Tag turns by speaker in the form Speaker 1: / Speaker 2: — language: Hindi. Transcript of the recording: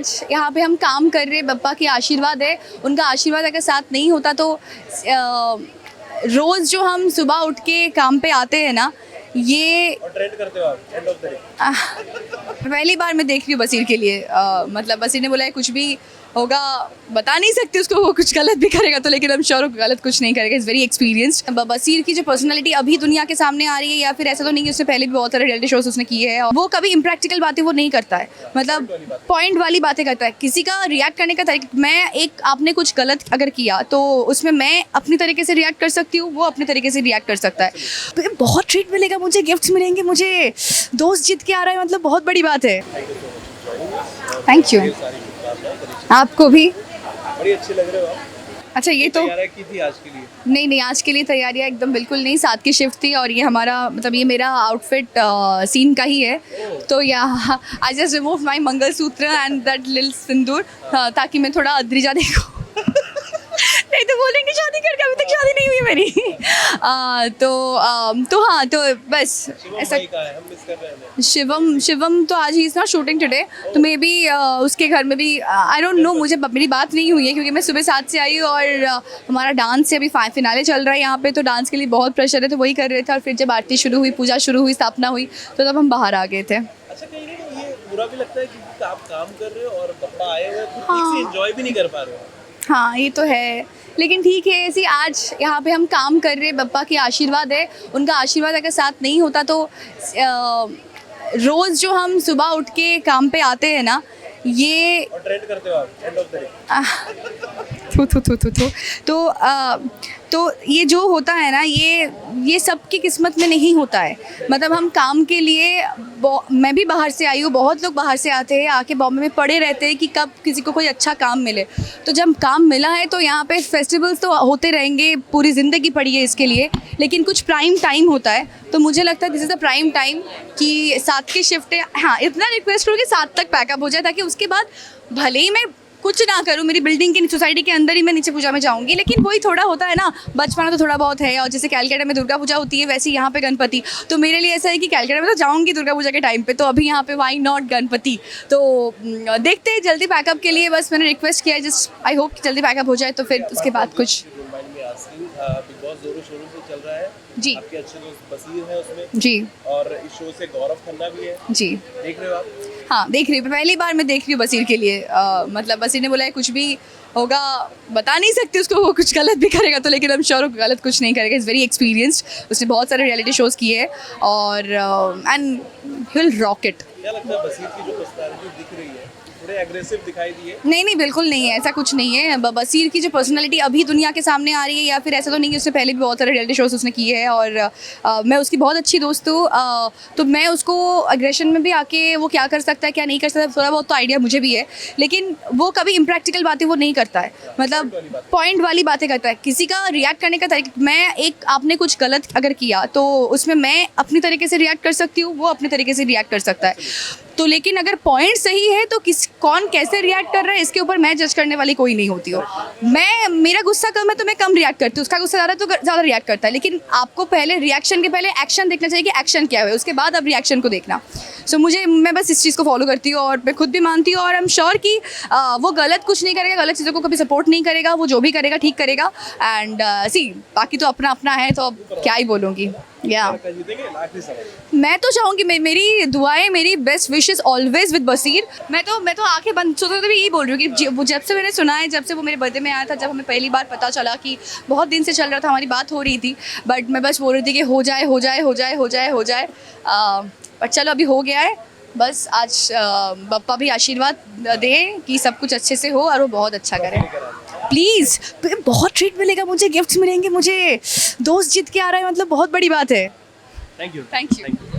Speaker 1: आज यहाँ पे हम काम कर रहे हैं, पप्पा की आशीर्वाद है, उनका आशीर्वाद अगर साथ नहीं होता तो रोज़ जो हम सुबह उठ के काम पे आते हैं ना, ये
Speaker 2: और ट्रेंड करते हो आप एंड ऑफ द डे।
Speaker 1: पहली बार मैं देख रही हूँ बसीर के लिए। मतलब बसीर ने बोला है कुछ भी होगा, बता नहीं सकती उसको, वो कुछ गलत भी करेगा तो, लेकिन हम श्योर गलत कुछ नहीं करेगा। Is very experienced. बसीर की जो पर्सनालिटी अभी दुनिया के सामने आ रही है, या फिर ऐसा तो नहीं कि उससे पहले भी बहुत सारे रियलिटी शोज उसने किए हैं, और वो कभी इम्प्रैक्टिकल बातें वो नहीं करता है, मतलब पॉइंट वाली बातें करता है। किसी का रिएक्ट करने का तरीका, मैं एक आपने कुछ गलत अगर किया तो उसमें मैं अपनी तरीके से रिएक्ट कर सकती हूँ, वो अपने तरीके से रिएक्ट कर सकता है। बहुत ट्रीट मिलेगा मुझे, गिफ्ट्स मिलेंगे मुझे, दोस्त जीत के आ रहा है, मतलब बहुत बड़ी बात है। थैंक यू, आपको भी।
Speaker 2: बड़ी अच्छी लग रहे हो आप।
Speaker 1: अच्छा, ये तो
Speaker 2: तैयारी की थी आज के लिए?
Speaker 1: नहीं, आज के लिए तैयारियां एकदम बिल्कुल नहीं, 7 की शिफ्ट थी और ये हमारा, मतलब ये मेरा आउटफिट सीन का ही है। तो यहाँ I just remove my mangalsutra and that little sindoor, ताकि मैं थोड़ा अद्रिजा देखूं। नहीं तो बोलेंगे शादी करके, अभी तक शादी नहीं हुई मेरी। तो हाँ, तो बस ऐसा।
Speaker 2: हम मिस कर रहे हैं।
Speaker 1: शिवम तो आज he is not shooting today, तो मे बी उसके घर में भी आई डोंट नो, मुझे मेरी बात नहीं हुई है क्योंकि मैं सुबह 7 से आई हूँ और हमारा डांस से अभी फिनाले चल रहा है यहाँ पे, तो डांस के लिए बहुत प्रेशर है, तो वही कर रहे थे। और फिर जब आरती शुरू हुई, पूजा शुरू हुई, स्थापना हुई, तो तब हम बाहर आ गए थे।
Speaker 2: अच्छा, कहीं ना कहीं ये बुरा भी लगता है क्योंकि आप काम कर रहे हो और पापा आए हुए, तो ठीक से एंजॉय भी नहीं कर पा रहे हो।
Speaker 1: हाँ, ये तो है, लेकिन ठीक है। ऐसी आज यहाँ पे हम काम कर रहे हैं, पप्पा की आशीर्वाद है, उनका आशीर्वाद अगर साथ नहीं होता तो रोज़ जो हम सुबह उठ के काम पे आते हैं ना, ये
Speaker 2: और ट्रेंड करते हो आप एंड ऑफ द डे।
Speaker 1: तो ये जो होता है ना, ये सबकी किस्मत में नहीं होता है। मतलब हम काम के लिए, मैं भी बाहर से आई हूँ, बहुत लोग बाहर से आते हैं, आके बॉम्बे में पड़े रहते हैं कि कब किसी को कोई अच्छा काम मिले। तो जब काम मिला है तो यहाँ पे फेस्टिवल्स तो होते रहेंगे, पूरी ज़िंदगी पड़ी है इसके लिए, लेकिन कुछ प्राइम टाइम होता है। तो मुझे लगता है this is the prime time कि 7 की शिफ्ट है। हाँ, इतना रिक्वेस्ट करूँ कि 7 तक पैकअप हो जाए, ताकि उसके बाद भले ही मैं कुछ ना करूँ, मेरी बिल्डिंग की सोसाइटी के अंदर ही मैं नीचे पूजा में जाऊँगी, लेकिन वही थोड़ा होता है ना, बचपना तो थोड़ा बहुत है। और जैसे कैलकाटा में दुर्गा पूजा होती है, वैसे यहाँ पे गणपति, तो मेरे लिए ऐसा है कि कैलकाटा में तो जाऊँगी दुर्गा पूजा के टाइम पे, तो अभी यहाँ पे वाई नॉट गणपति। तो देखते हैं, जल्दी पैकअप के लिए बस मैंने रिक्वेस्ट किया है, जस्ट आई होप कि जल्दी पैकअप हो जाए, तो फिर उसके बाद कुछ।
Speaker 2: बिग बॉस जोरों शोरों से चल रहा है
Speaker 1: जी,
Speaker 2: आपके अच्छे दोस्त बसीर है उसमें
Speaker 1: जी,
Speaker 2: और इस शो से गौरव खन्ना भी है,
Speaker 1: जी।
Speaker 2: देख रहे हो आप?
Speaker 1: हाँ, देख रही हूँ, पहली बार मैं देख रही हूँ बसीर के लिए। मतलब बसीर ने बोला है कुछ भी होगा, बता नहीं सकती उसको, वो कुछ गलत भी करेगा तो, लेकिन हम श्योर गलत कुछ नहीं करेगा। Is very experienced. उसने बहुत सारे रियलिटी शोज़ किए हैं और and he will rock it.
Speaker 2: क्या लगता है बसीर की जो पर्सनालिटी दिख रही है, थोड़े एग्रेसिव दिखाई दी है?
Speaker 1: नहीं, बिल्कुल नहीं है, ऐसा कुछ नहीं है। बसीर की जो पर्सनालिटी अभी दुनिया के सामने आ रही है, या फिर ऐसा तो नहीं कि उससे पहले भी बहुत सारे रियलिटी शोज उसने किए हैं, और मैं उसकी बहुत अच्छी दोस्त हूँ। तो मैं उसको अग्रेशन में भी आके वो क्या कर सकता है, क्या नहीं कर सकता, थोड़ा बहुत तो आइडिया मुझे भी है, लेकिन वो कभी इम्प्रैक्टिकल बातें वो नहीं करता है, मतलब पॉइंट वाली बातें करता है। किसी का रिएक्ट करने का तरीका, मैं एक आपने कुछ गलत अगर किया तो उसमें मैं अपनी तरीके से रिएक्ट कर सकती हूँ, वो अपने तरीके से रिएक्ट कर सकता है। तो लेकिन अगर पॉइंट सही है तो कौन कैसे रिएक्ट कर रहा है, इसके ऊपर मैं जज करने वाली कोई नहीं होती हो। मेरा गुस्सा कम है तो मैं कम रिएक्ट करती हूँ, उसका गुस्सा ज़्यादा तो ज़्यादा रिएक्ट करता है। लेकिन आपको पहले रिएक्शन के पहले एक्शन देखना चाहिए कि एक्शन क्या है, उसके बाद आप रिएक्शन को देखना। सो मैं बस इस चीज़ को फॉलो करती हूँ और मैं खुद भी मानती हूँ, और आई एम श्योर कि वो गलत कुछ नहीं करेगा, गलत चीज़ों को कभी सपोर्ट नहीं करेगा, वो जो भी करेगा ठीक करेगा। एंड बाकी तो अपना अपना है, तो अब क्या ही बोलूँगी। या मैं तो चाहूँगी, मेरी दुआएं, मेरी बेस्ट विशेस ऑलवेज विद बसीर। मैं तो आंखें बंद सोते भी यही बोल रही हूँ कि वो जब से मैंने सुना है, जब से वो मेरे बर्थडे में आया था, जब हमें पहली बार पता चला कि बहुत दिन से चल रहा था, हमारी बात हो रही थी, बट मैं बस बोल रही थी कि हो जाए हो जाए हो जाए हो जाए हो जाए। बट चलो अभी हो गया है, बस आज पप्पा भी आशीर्वाद दें कि सब कुछ अच्छे से हो और वो बहुत अच्छा करें। प्लीज़, बहुत ट्रीट मिलेगा मुझे, गिफ्ट्स मिलेंगे मुझे, दोस्त जीत के आ रहा है, मतलब बहुत बड़ी बात है।
Speaker 2: Thank you.
Speaker 1: Thank you.